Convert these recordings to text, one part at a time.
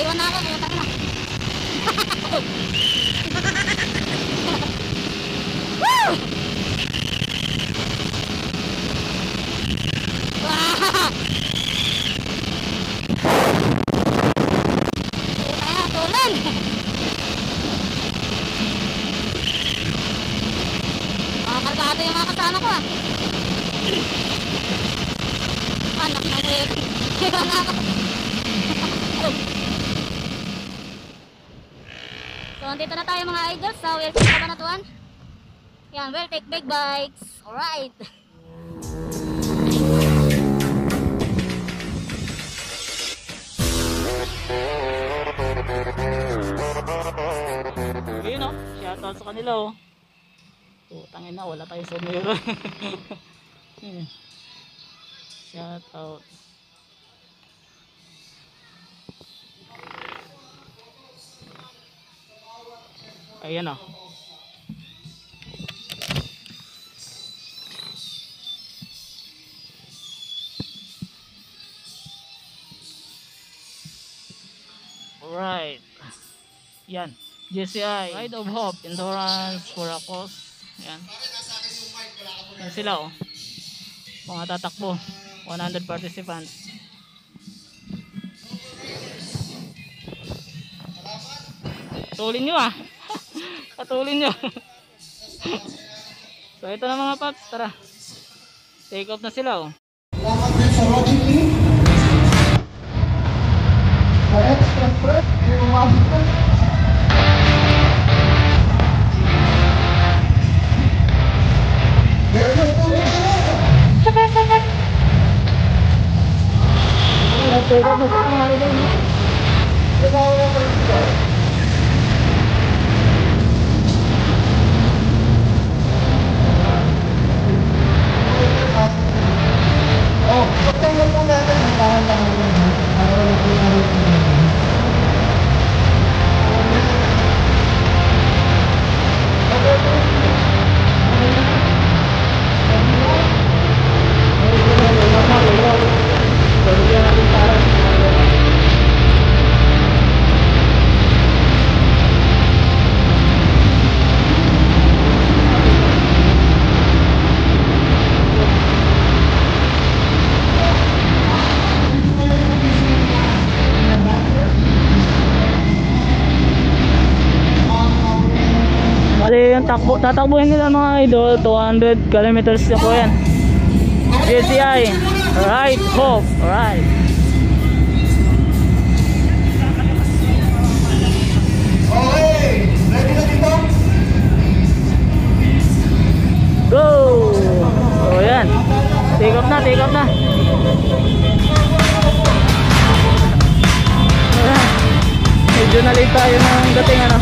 Naiwan na ako, putang na. Woo! Putang na, tulan. Kargado yung mga kasama ko ah. Anak na wave. Iwan na ako. So, andito na tayo mga idols sa Wilson Cabanatuan. Yan, we'll take big bikes. Alright. Yun o, shoutout sa kanila o. Tangin na, wala tayong sumero. Shoutout. Ayan o. Alright. Yan. GCI. Ride of Hope. Endurance for a cause. Yan. Yan sila oh. Mga tatakbo. 100 participants. Patulin nyo ah. Patulin nyo. So ito na mga paps. Tara. Take off na sila oh. Salamat din sa Roger Lee. Sa extra prep. Yung Washington. Oh, pagtanggol po natin ang tahan-tahan. Yung tatakbuhin nila mga idol 200 kilometers na po yan. GCI Ride Hope. Alright. Okay, ready na dito? Go! So yan. Take off na, take off na. Medyo na-late tayo ng dating ano.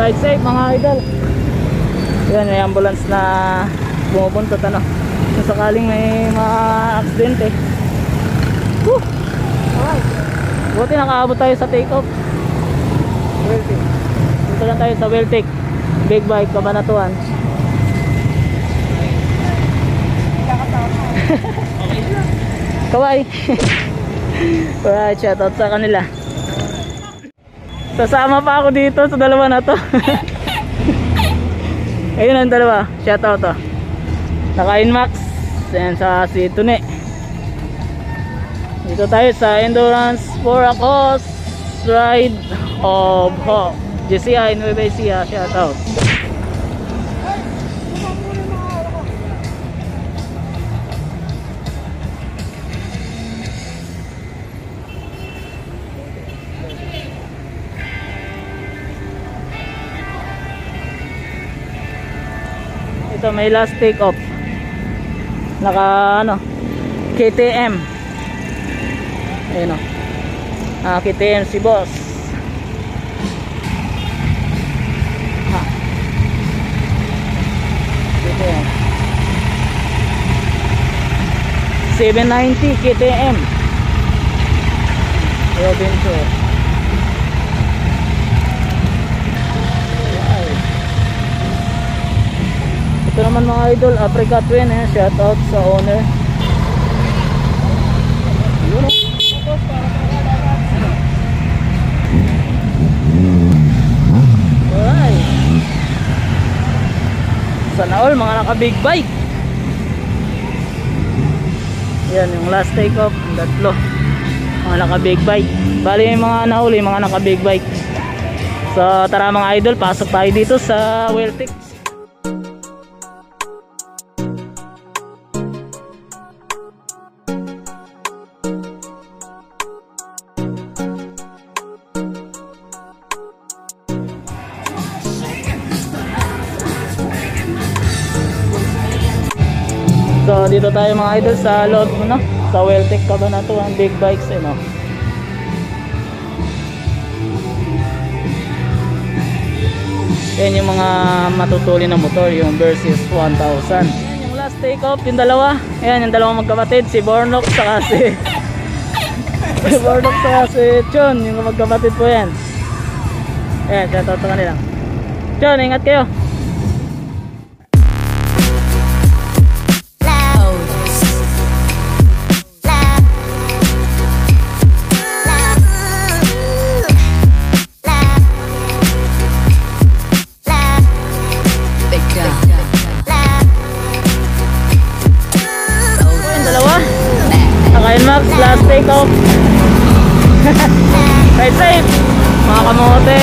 Ride safe mga idol. Yan, may ambulance na bumupuntot ano. Kung sakaling may ma-aksidente. Woo! Alright. Buti nakaabot tayo sa take off. Weltic. Dito lang tayo sa Weltic Big Bike Cabanatuan. Kawai. Alright, shoutout sa kanila. Sasama pa ako dito sa dalawa na to. Ayun ang dalawa, shoutout to. Naka-Inmax and sa si Tune. Dito tayo sa Endurance for a Cause Ride of Hope. GCI Nueva Ecija, shoutout. Ito may last take off. Naka ano, KTM. Ayun o. KTM si boss. Ha. KTM 790 KTM Robinson. Ito naman mga idol, Africa Twin, shout out sa owner. Alright. Sana all mga naka big bike. Yan yung last take off, tatlo. Mga naka big bike. Bali yung mga nahuli, mga naka big bike. So tara mga idol, pasok tayo dito sa Weltic. So dito tayo mga idol sa loob no, sa Weltic Cabanatuan Big Bikes no. Yan yung mga matutuli na motor, yung Versys 1000. Yan yung last take off, yung dalawa. Ayan yung dalawang magkapatid, si Bornok saka si Bornok saka si Chon, yung magkapatid po yan. Ayan, shoutout sa kanila. Chon, ingat kayo. Naka-Inmax, last take off. Ride safe mga kamote.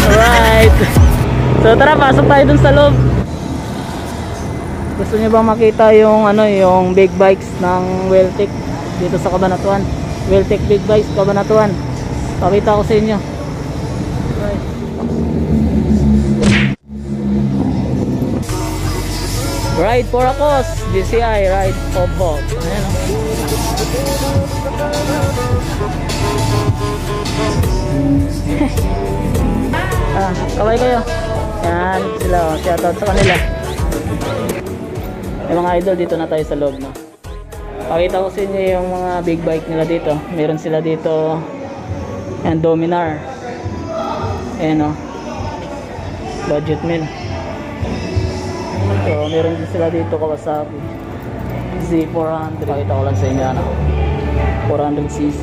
Alright. So tara, pasok tayo dun sa loob. Gusto niyo bang makita yung ano, yung big bikes ng Weltic dito sa Cabanatuan? Weltic Big Bikes Cabanatuan. Pakita ko sa inyo. Alright. Ride for a Cause, GCI Ride of Hope. Ayan o. Kaway kayo. Yan sila o. Shoutout sa kanila. Yung mga idol, dito na tayo sa loob no. Pakita ko sa inyo yung mga big bike nila dito. Meron sila dito yan, Dominar. Ayan o. Budget mill. So meron din sila dito Kawasaki Z400. Pakita ko lang sa inyo ano, 400cc.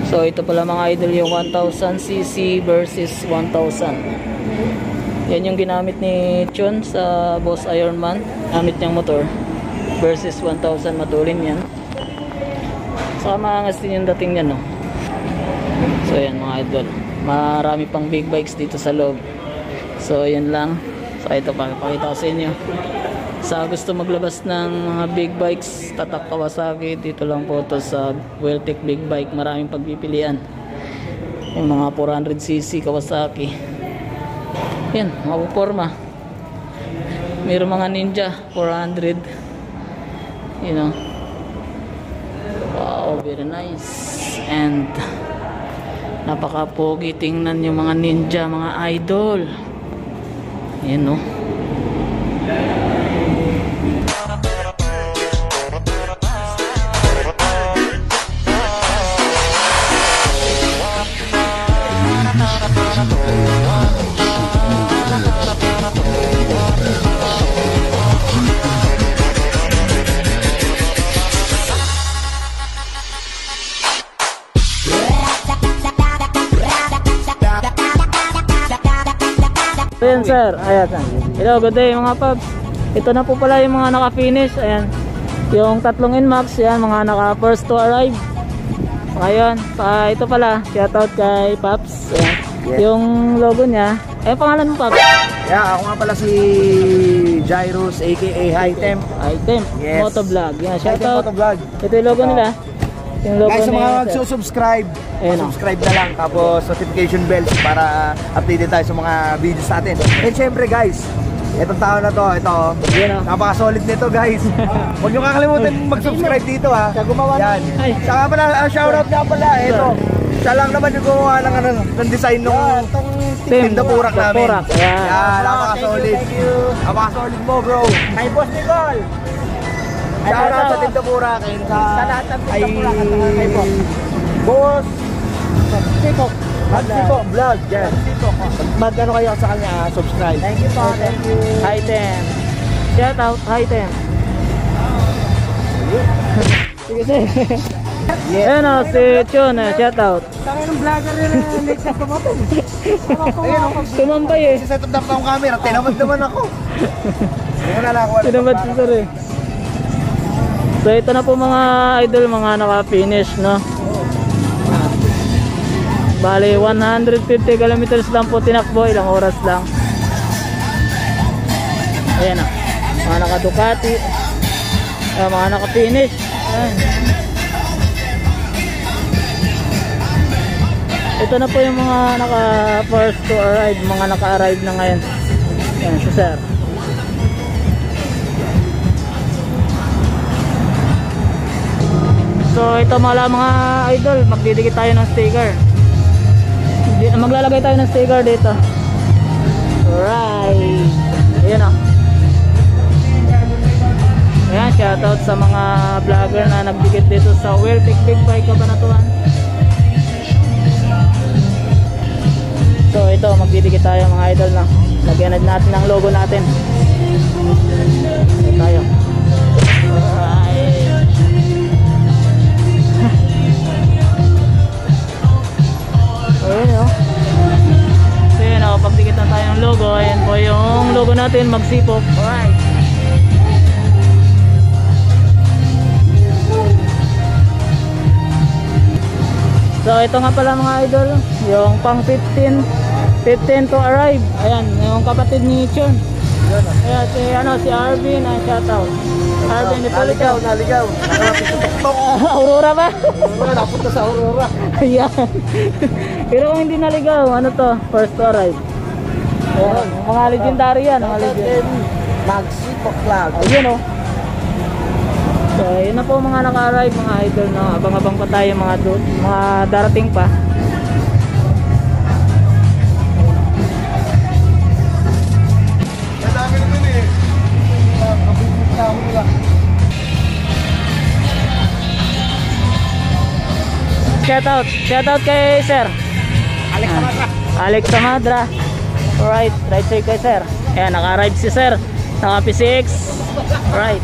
So ito pala mga idol yung 1000cc versus 1000. Yan yung ginamit ni Chun sa Boss Ironman. Gamit niyang motor versus 1000, matulin yan. Saka maangas din yung dating yan, no? So yan mga idol, marami pang big bikes dito sa loob. So yan lang. So ito pa, pakita ko sa inyo. Sa gusto maglabas ng mga big bikes, Tatak Kawasaki, dito lang po to sa Welltech Big Bike. Maraming pagpipilian. Yung mga 400cc Kawasaki. Yan, mga forma. Mayroong mga Ninja 400. You know. Wow, very nice. And napaka-pogi tingnan yung mga Ninja, mga idol. Yan, no. Ayan sir, ayan. Hello, good day mga paps. Ito na po pala yung mga naka-finish. Ayan, yung tatlong NMAX, yan, mga naka-first to arrive. Ngayon, ito pala, shoutout kay Paps. Ayan. Yes. Yung logo niya, pangalan mo Paps? Yeah, ako nga pala si Jairus aka Hightemp. Hightemp, yes. Motovlog. Yan, Hightemp shoutout. Motovlog. Ito yung logo nila. Yung logo guys, sa mga sir. magsusubscribe, subscribe na lang, tapos notification bells para updated tayo sa mga videos natin. And syempre guys, itong tao na to, ito, napaka-solid nito guys. Huwag nyo kakalimutan mag-subscribe dito ha. Siya gumawa yan. Saka pala, shoutout nga pala, ito. Siya lang naman yung gumawa ng design nung tindapurak namin. Yan, napaka-solid. Napaka-solid mo bro. Kay Boss Nicole. Shoutout sa Tindapurak. Sa lahat ng Tindapurak. Kay Boss Sikok. Sikok Vlog. Yan. Mag-ano kayo sa kanya, subscribe. Thank you po. Thank you. Hightemp. Shoutout, Hightemp. Sige sir. Yes. Ayan o, si Chun, shoutout. Saka ng vlogger rin na late na tumatong. Tumambay eh. Set up na akong camera, tinamad naman ako. Tinamad si sir eh. So ito na po mga idol, mga naka-finish, no? Bale 150 kilometers lang po tinakbo, ilang oras lang. Ayan na, mga naka-Ducati, mga naka-finish. Ayan. Ito na po yung mga naka-first to arrive, mga naka-arrive na ngayon. Ayan si sir. So ito mga idol, magdidikit tayo ng sticker. Maglalagay tayo ng sticker dito. Alright. Ayan o. Ayan, shoutout sa mga vlogger na nagdikit dito sa Welltech Big Bike Cabanatuan. So ito, magdidikit tayo mga idol na. Lagyan natin ang logo natin. Ito tayo. Alright. Ayan o. So yun, nakapagdikit na tayo ng logo. Ayan po yung logo natin, magsipop. Alright. So ito nga pala mga idol, yung pang 15 to arrive. Ayan, yung kapatid ni Chun. Ayan, si Arvin, shoutout. Arvin, naligaw. Aurora ba? Napunta sa Aurora. Ayan. Pero kung hindi naligaw, ano to? First to arrive. Ayan, mga legendary yan. Mga legendary. Magsipok Vlog. Ayun o. So yun na po mga naka-arrive mga idol, no? Abang-abang pa tayo mga darating pa. Shoutout kay sir Alex Samadra. Alright, right side kay sir. Ayan, naka-arrive si sir, naka P6. Alright.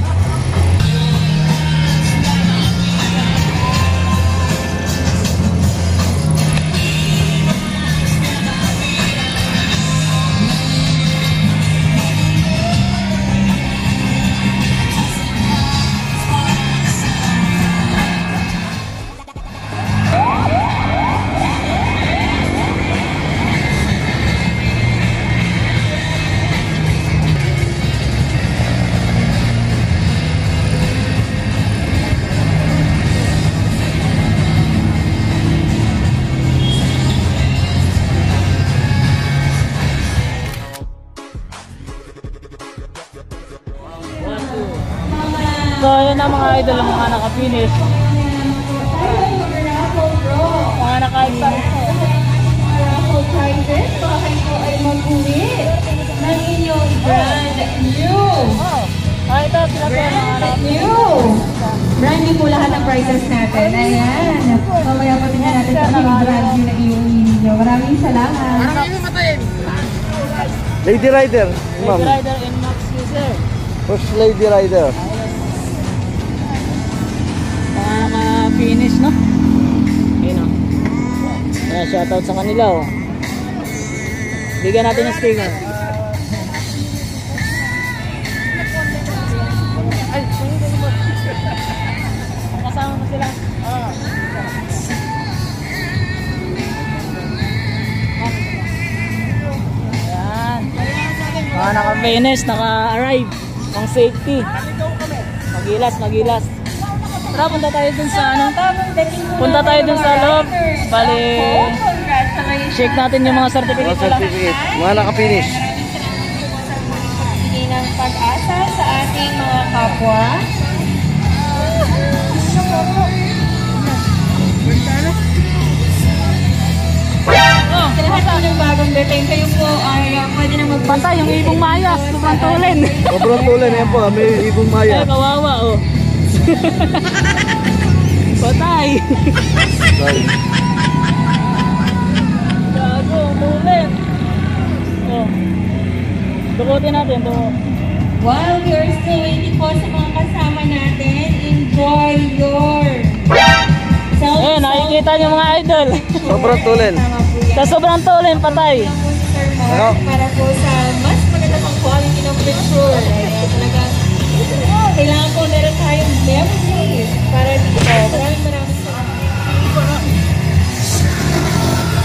So ayan na mga idol, ang mga naka-finish. Mga naka-excited. Raffle prizes, baka kayo po ay mag-uwi ng inyong brand new. Ito, sila po mga New! Brand new po lahat ng prizes natin. Ayan. Mamaya po tingnan natin sa yung brand new na iuwi ninyo. Maraming salamat. Lady Rider, ma'am. Lady Rider in Max User. First Lady Rider. Mga naka-finish, no? Ayun o. Kaya shoutout sa kanila, oh. Bigyan natin ng sticker. Kasama mo sila. Ayan. Mga naka-finish, naka-arrive. Ang safety. Magilas. Tara, punta tayo dun sa ano? Punta tayo dun sa loob. Bali, shake natin yung mga certificate nila. Mga naka-finish. Sige ng pag-asa sa ating mga kapwa. Sa lahat po ng bagong dating, kayo po ay pwede na magbasa. Basta yung ibong mayas, sobrang tulin. Sobrang tulan yan po, may ibong maya. Ay, kawawa, oh. Patay. Gago, tulin. Oh. Dukutin natin, While we are still waiting po sa mga kasama natin, enjoy your Eh, nakikita niyo mga idol. Sobrang tulan. Sa sobrang tulin, patay. Ano? Para po sa mas maganda pang quality ng picture. Ayan, talagang kailangan po meron tayong memories para dito. Maraming salamat.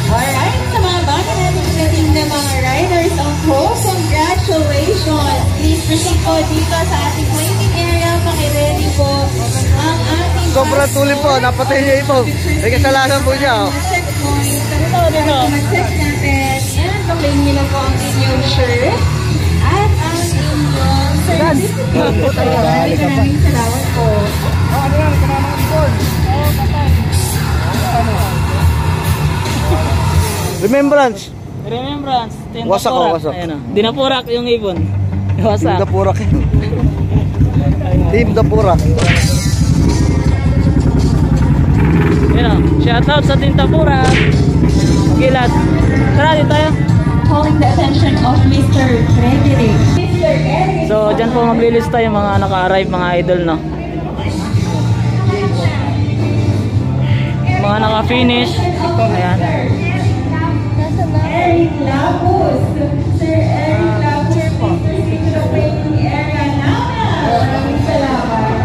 Alright, sa mga bata natin natin na mga riders on call, congratulations! Please proceed po dito sa ating waiting area. Pakiready po ang ating Sobrang tuloy po, napatay niya ito. May kasalanan po niya. Oh. checkpoint. Dito. Mag-check natin. And baklayin niyo lang po ang inyong shirt at ang inyong certificate. Maraming salamat po. Remembrance. Remembrance. Wasak, oh, wasak. Ayan, oh. Dinapurak yung ibon. Team Wasak. Dapurak. Team Dapurak. Ayan, oh. Shoutout sa Team Dapurak. Gilas. Tara, dito tayo. Calling the attention of Mr. Frederick. Mr. Eric. So, dyan po maglilista yung mga naka-arrive, mga idol, no? Mga naka-finish. Ayan. Eric Labus. Sir Eric Labus, please proceed to the waiting area now. Maraming salamat.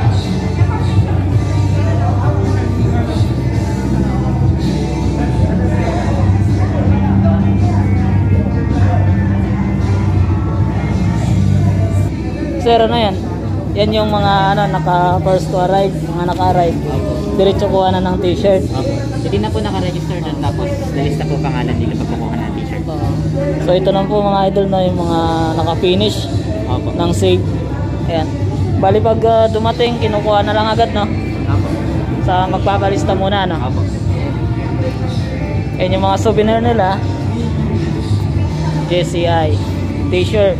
Sir, ano yan? Yan yung mga ano, naka-first to arrive, mga naka-arrive. Diretso kuha na ng t-shirt. Hindi na po naka-register doon, tapos nalista po pangalan, hindi na pagkukuha ng t-shirt. So ito lang po mga idol na yung mga naka-finish Opo. ng save. Ayan. Bali pag dumating, kinukuha na lang agad, no? Opo. Sa magpapalista muna, no? Opo. Ayan yung mga souvenir nila. JCI t-shirt,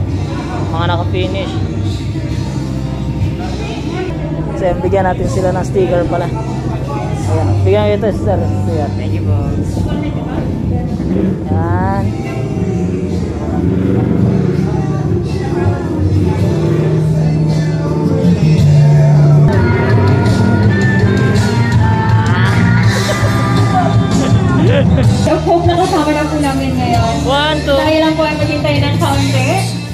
mga naka-finish. So bigyan natin sila ng sticker pala. Ayan, bigyan kita sir. Ayan. Thank you po. Ayan. I hope nakasama na po namin ngayon. 1, 2. Tayo lang po ay maghintay ng counter.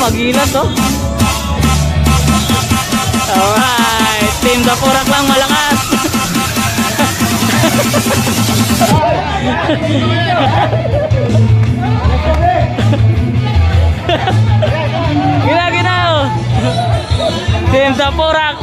magilas oh. Alright, Team Dapurak lang malakas. Gina oh. Team Dapurak.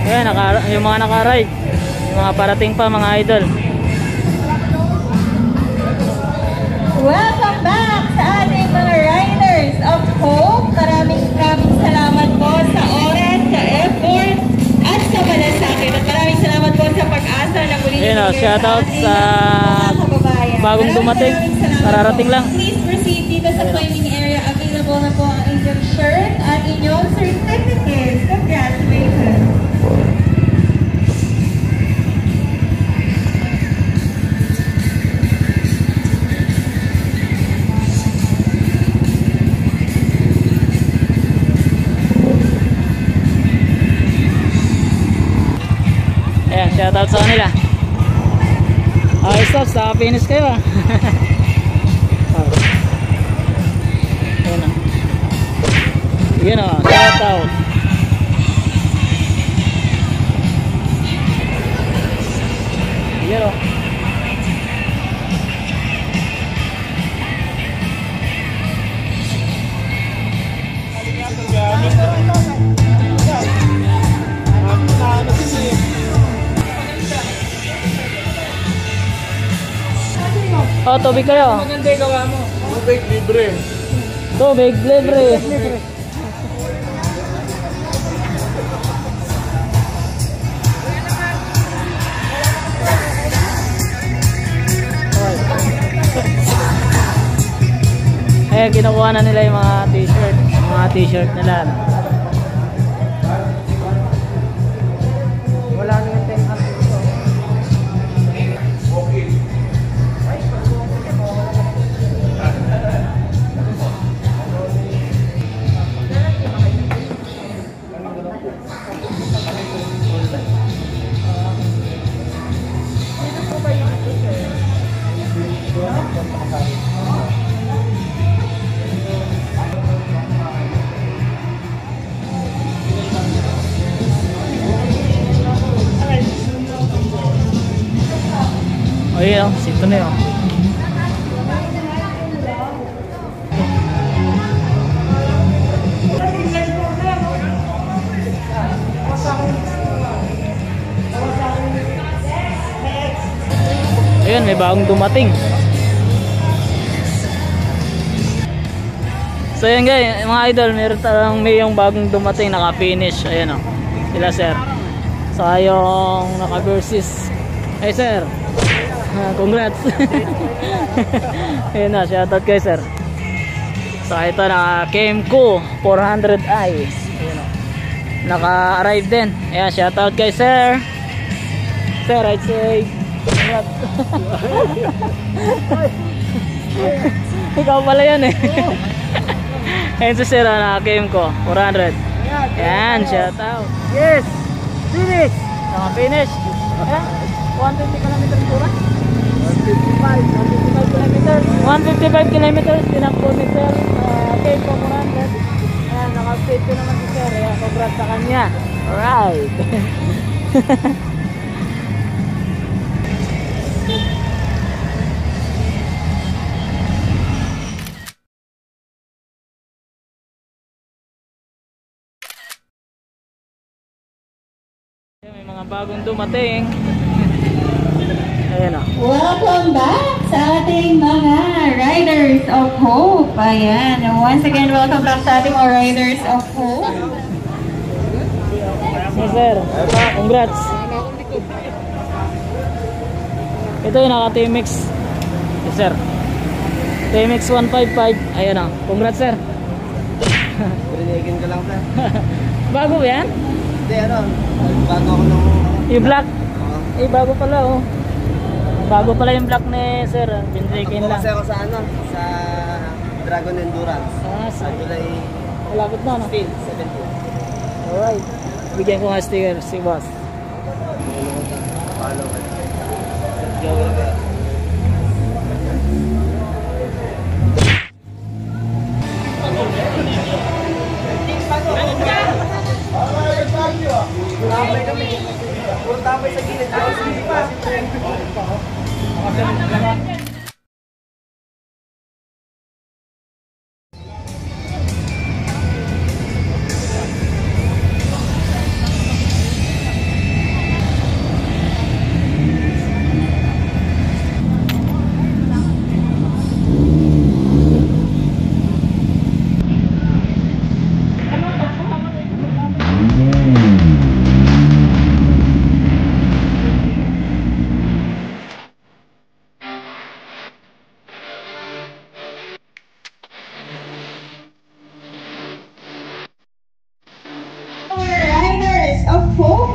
Ayan, yung mga naka-ride, yung mga parating pa mga idol. Welcome back sa ating mga Riders of Hope. Maraming salamat po sa oras, sa effort, at sa malasakit. At maraming salamat po sa pag-asa na muli Shoutout sa bagong dumating, kararating lang. Please proceed dito sa claiming area. Available na po ang inyong shirt at inyong certificates. Congratulations! Ayan, shoutout sa kanila. Okay, stop, sa finish kayo. Ayan o. Ayan o, shoutout. Ayan o. Oh, tubig kayo. Maganda yung gawa mo. Tubig libre. Tubig libre. Eh, kinukuha na nila yung mga t-shirt. Mga t-shirt nila. Wala naman 10 hours. Oh, yun, sito na yun. Ayun, may bagong dumating. So yun guys, mga idol, meron talang yung bagong dumating, naka-finish. Ayun o, sila sir. Saka yung naka-versus. Hey sir, congrats. Ayun na, shoutout kay sir. Saka ito na Kemco 400i. Ayun o, naka-arrive din. Ayan, shoutout kay sir. Sir, I'd say congrats. Ikaw pala yan eh. Ayun si Sir, naka-game ko. 400. Yan, shout out. Yes! Finish! Naka-finish. Ayan, 150 kilometers pura. 155 kilometers. Tinakbo ni Sir. Game ko 400. Ayan, naka-50 naman si Sir. Ayan, congrats sa kanya. Alright. May mga bagong dumating. Ayan o. Welcome back sa ating mga Riders of Hope. Ayan. Once again, welcome back sa ating mga Riders of Hope. Yes, sir. Congrats. Ito yung naka-TMX. Yes, sir. TMX 155. Ayan o. Congrats, sir. Pinigin ko lang, sir. Bago ba yan? Hindi, bago ako nung... Yung black? Eh, bago pala oh. Bago pala yung black ni sir. Binrigin lang. Kasi ako sa sa Dragon Endurance. Sa July malapit na, no? 16, 17. Alright. Bigyan ko nga sticker si boss. Follow ka. Tambay kami. Puro tambay sa gilid. Sige pa.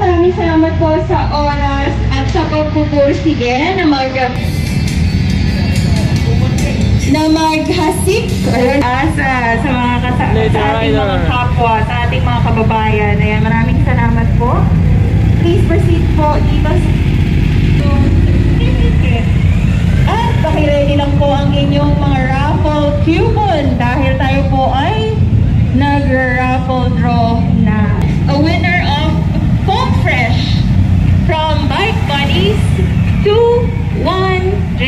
Maraming salamat po sa oras at sa pagpupursige na maghasik sa mga sa ating mga kapwa, sa ating mga kababayan. Ayan, maraming salamat po. Please proceed po dito. At pakiready lang po ang inyong mga raffle coupon dahil tayo po ay nag-raffle draw na. A winner of Foam Fresh from Bike Buddies 21J.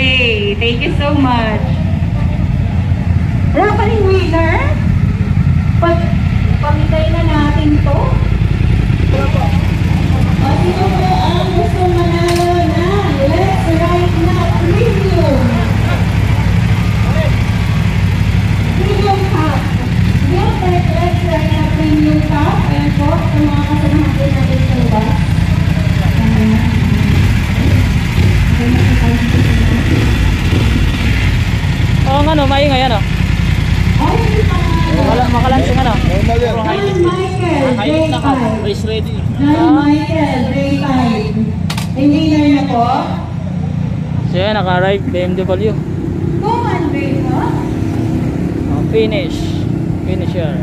Thank you so much. Raffling winner. Pagpamigay na natin to. O sino po ang gusto manalo na Let's Ride na Premium? Premium Cup. Yung Let's Ride na Premium Cup. Ayan po, sa mga kasamahan din natin sa labas. Oo nga no, maingay ano. Makalansing ano. Michael, Race ready. Michael, Ray 5. Yung winner na po. So yan, naka-arrive BMW. Kuman, Ray, no? Finisher.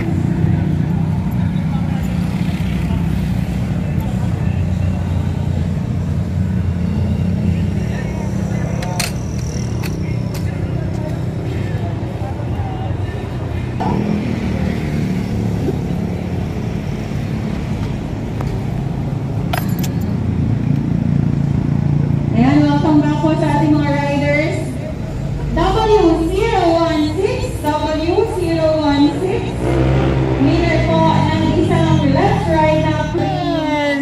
Ayan, welcome back po sa ating mga riders. W016. Winner po ng isang Let's Ride na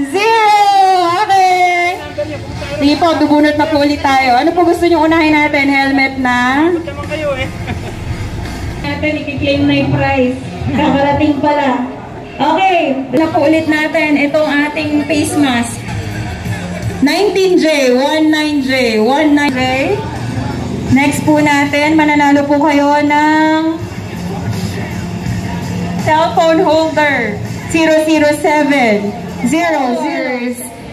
Zero! Okay! Sige po, bubunot na po ulit tayo. Ano po gusto nyo unahin natin? Helmet na? Ba't naman kayo eh? Natin, ikiklaim na yung prize. Kakarating pala. Okay, na po ulit natin itong ating face mask. 19J, 19J, 19J. Next po natin, mananalo po kayo ng cellphone holder 007.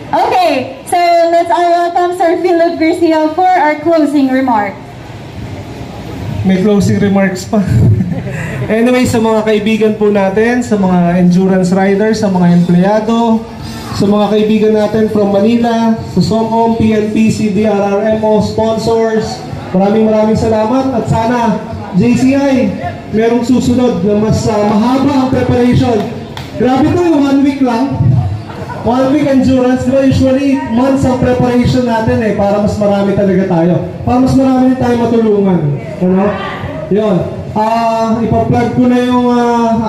Okay, so let's all welcome Sir Philip Garcia for our closing remark. May closing remarks pa. Anyway, sa mga kaibigan po natin, sa mga endurance riders, sa mga empleyado, sa mga kaibigan natin from Manila, sa SOCOM, PNP, CDRRMO, sponsors, maraming salamat at sana JCI, merong susunod na mas mahaba ang preparation. Grabe to yung 1 week lang. 1 week endurance, diba? Usually months ang preparation natin para mas marami talaga tayo. Para mas marami tayo matulungan. Ano? Yun. Ipa-plug ko na yung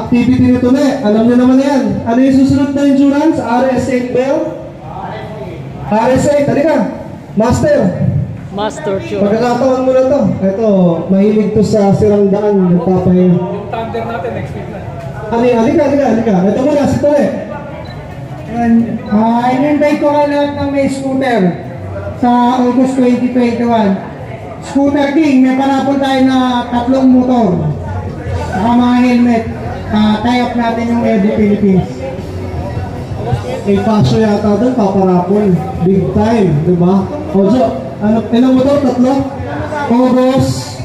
activity nito na. Alam niyo naman yan. Ano yung susunod na endurance? RS8 Bell? RS8, halika. Master. Master Show. Pagkakataon mo na to. Ito, mahilig to sa sirang daan. Nagpapahin. Yung thunder natin next week na. Halika. Ito muna, si Tole. In-invite ko ka lahat ng may scooter sa August 2021. Scooter King, may panapol tayo na 3 motor. Saka mga helmet. Tie-up natin yung Edu Philippines. May pasyo yata doon, paparapol. Big time, di ba? Ojo, ilang motor? 3? August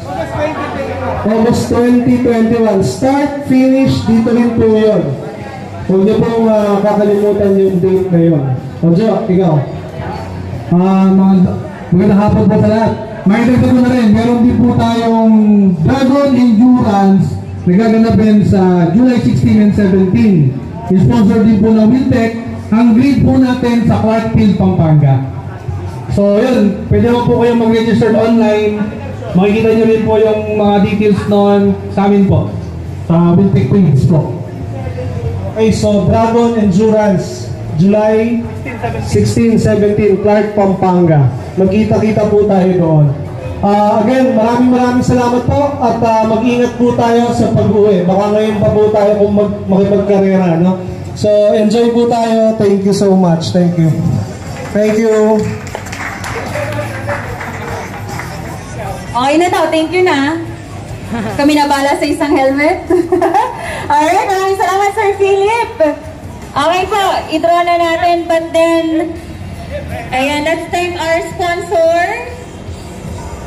2021. Start, finish, dito rin po yun. Huwag niyo pong kakalimutan yung date na yun. Ojo, ikaw. Magandang hapon po sa lahat. Maitagdag ko na rin, meron din po tayong Dragon Endurance nagaganapin sa July 16 and 17. Sponsor din po ng Wiltec. Ang grade po natin sa Clarkfield, Pampanga. So yun, pwede mo po kayong mag-register online. Makikita nyo rin po yung mga details noon sa amin po. Sa Wiltec page po. Okay, so Dragon Endurance, July 16-17, Clark, Pampanga. Magkita-kita po tayo doon. Again, maraming salamat po at mag-ingat po tayo sa pag-uwi. Baka ngayon pa po tayo kung makipagkarera, no? So, enjoy po tayo. Thank you so much. Thank you. Thank you. Okay na daw, thank you na. Kami na bala sa isang helmet. Alright, maraming salamat Sir Philip. Okay po, i-draw na natin, but then, ayan, let's thank our sponsors.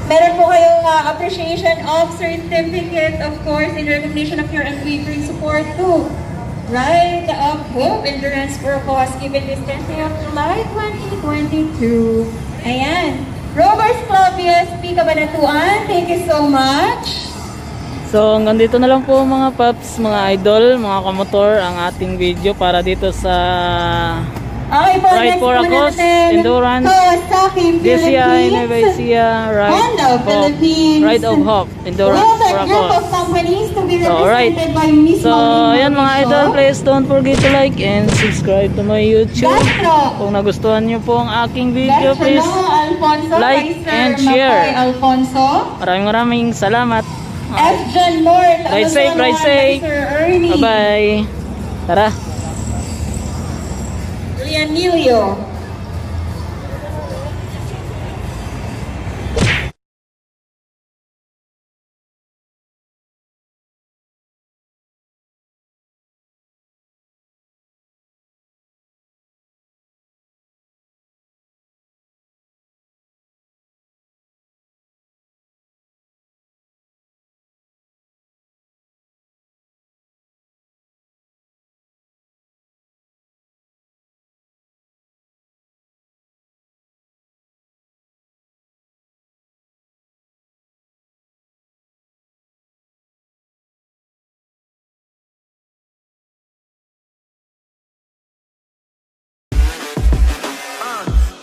Meron po kayong appreciation of certificate, of course, in recognition of your unwavering support to Ride of Hope Endurance for a Cause given this 10th day of July 2022. Ayan. Rovers Club PSP Cabanatuan, thank you so much. So hanggang dito na lang po mga paps, mga idol, mga kamotor, ang ating video para dito sa okay po, Ride next for a po Cause, natin, Endurance, Kawasaki DCI, Nueva Philippines, Ecija, Honda Philippines, Ride of Hope, Endurance Robert for a Group of Cause. companies to be So alright, represented by Miss so Maureen yan mga Mauricio. idol, please don't forget to like and subscribe to my YouTube. Gastro. Kung nagustuhan nyo po ang aking video, Gastro please Alfonso, like kay Sir and share. Mapay Alfonso, maraming salamat. F. John North, Ride safe, ride safe. Sir Ernie, Bye-bye. Tara. Julian Milio.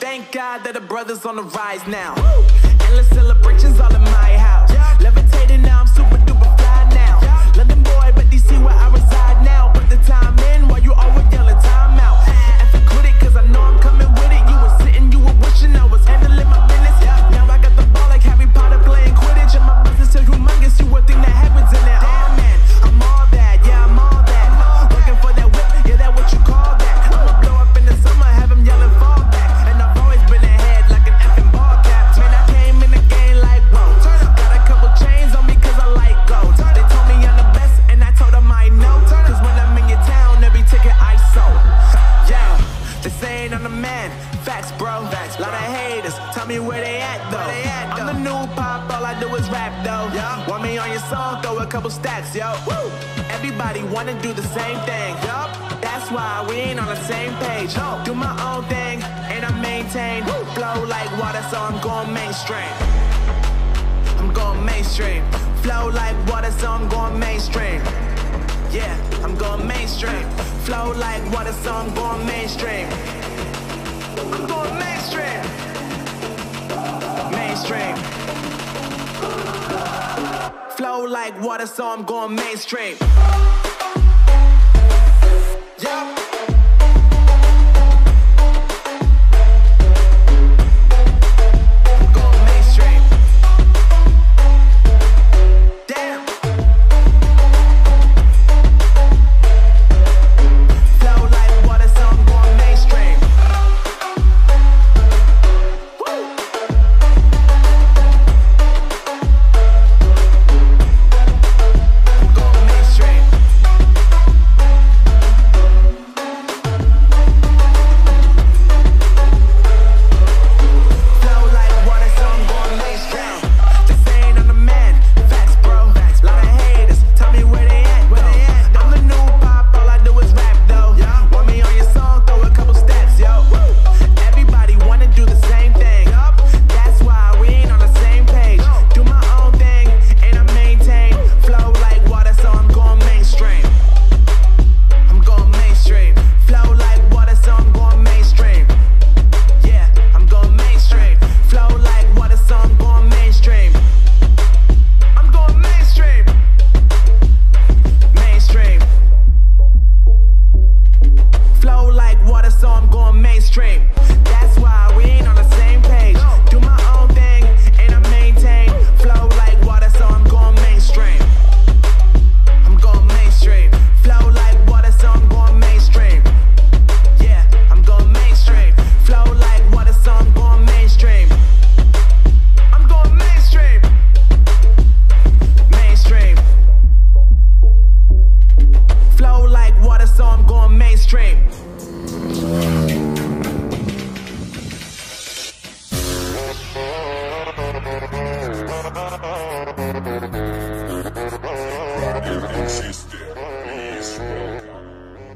Thank God that the brothers on the rise now. Endless celebrations all in my house. Levitating now, I'm super duper fly now. London boy, but DC where I reside now. Put the time in while you always yelling time out. And for quit it, cause I know I'm coming with it. You were sitting, you were wishing I was handling my business. Now I got the ball like Harry Potter playing Quidditch. And my business is humongous, you would think that happens in there. Damn man, I'm all that, yeah, I'm all that. Working for that whip, yeah, that what you call that. I'ma blow up in the summer, have them yelling fall back. And I've always been ahead like an effing ball cap. Man, I came in the game like, whoa. Got a couple chains on me cause I like gold. They told me I'm the best and I told them I know. Cause when I'm in your town, every ticket I sold. Yeah, they saying I'm the man. Facts, bro. Lot of haters, tell me where they at though. I'm the new pop, all I do is rap though. Want me a couple stacks, yo. Woo! Everybody wanna do the same thing, yup. That's why we ain't on the same page. Do my own thing, and I maintain. Flow like water, so I'm going mainstream. I'm going mainstream. Flow like water, so I'm going mainstream. Yeah, I'm going mainstream. Flow like water, so I'm going mainstream. I'm going mainstream. Mainstream. Flow like water, so I'm going mainstream.